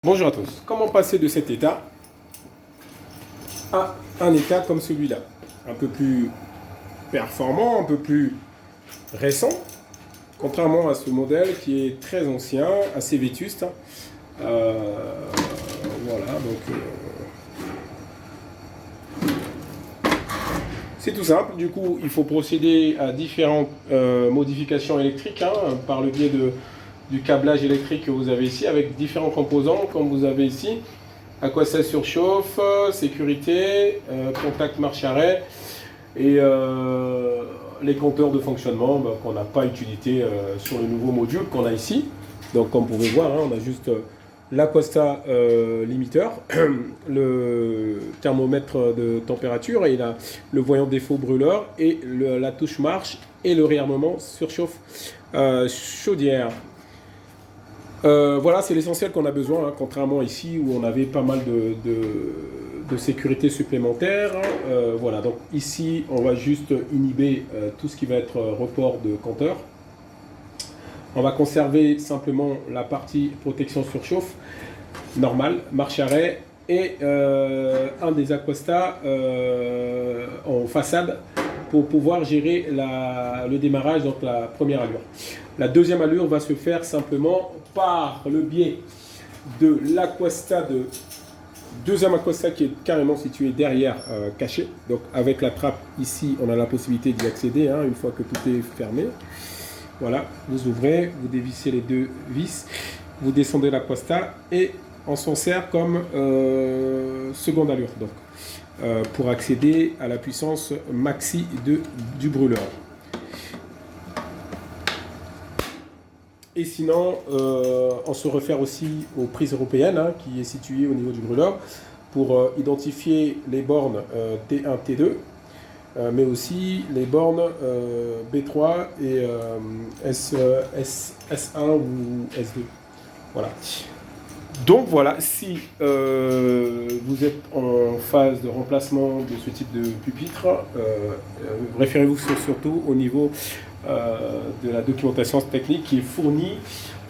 Bonjour à tous. Comment passer de cet état à un état comme celui-là? Un peu plus performant, un peu plus récent, contrairement à ce modèle qui est très ancien, assez vétuste. Voilà, donc c'est tout simple. Du coup, il faut procéder à différentes modifications électriques par le biais du câblage électrique que vous avez ici, avec différents composants, comme vous avez ici. À quoi ça surchauffe, sécurité, contact marche-arrêt et les compteurs de fonctionnement qu'on n'a pas utilisé sur le nouveau module qu'on a ici. Donc comme vous pouvez voir, on a juste l'Acosta limiteur, le thermomètre de température et le voyant défaut brûleur et la touche marche et le réarmement surchauffe chaudière. Voilà, c'est l'essentiel qu'on a besoin, contrairement ici où on avait pas mal de sécurité supplémentaire. Voilà, donc ici, on va juste inhiber tout ce qui va être report de compteur. On va conserver simplement la partie protection surchauffe normale, marche-arrêt et un des Acosta en façade pour pouvoir gérer le démarrage, donc la première allure. La deuxième allure va se faire simplement par le biais de l'Acosta deuxième Acosta qui est carrément situé derrière, caché. Donc avec la trappe ici, on a la possibilité d'y accéder une fois que tout est fermé. Voilà, vous ouvrez, vous dévissez les deux vis, vous descendez l'Acosta et on s'en sert comme seconde allure. Donc pour accéder à la puissance maxi du brûleur. Et sinon, on se réfère aussi aux prises européennes qui est située au niveau du brûleur pour identifier les bornes T1, T2, mais aussi les bornes B3 et S1 ou S2. Voilà. Donc voilà, si vous êtes en phase de remplacement de ce type de pupitre, référez-vous surtout au niveau de la documentation technique qui est fournie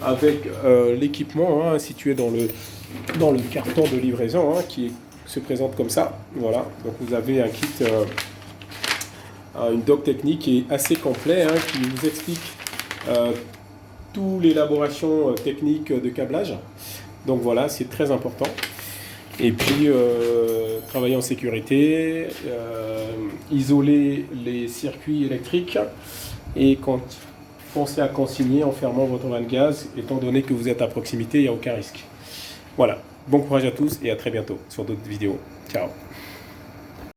avec l'équipement situé dans le carton de livraison qui se présente comme ça. Voilà, donc vous avez un kit, une doc technique qui est assez complet, qui vous explique toute l'élaboration technique de câblage. Donc voilà, c'est très important. Et puis, travailler en sécurité, isoler les circuits électriques et pensez à consigner en fermant votre vanne gaz, étant donné que vous êtes à proximité, il n'y a aucun risque. Voilà, bon courage à tous et à très bientôt sur d'autres vidéos. Ciao.